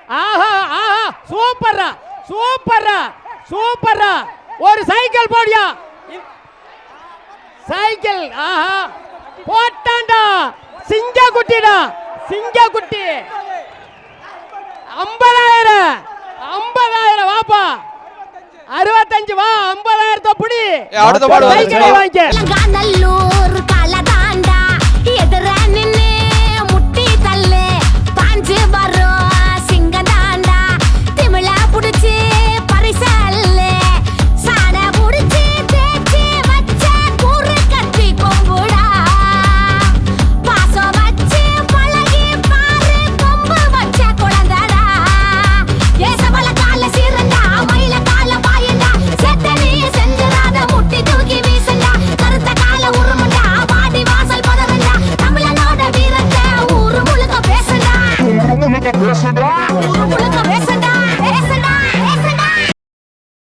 ஆஹா ஆஹா சூப்பர்ரா சூப்பர்ரா சூப்பர்ரா ஒரு சைக்கிள் போடியா சைக்கிள் ஆஹா போட்டான்டா சிங்க குட்டிடா சிங்க குட்டி 50,000 வாப்பா 65 வா 50,000 புடி அடுத்த மாடு சைக்கிளை வாங்கிக்க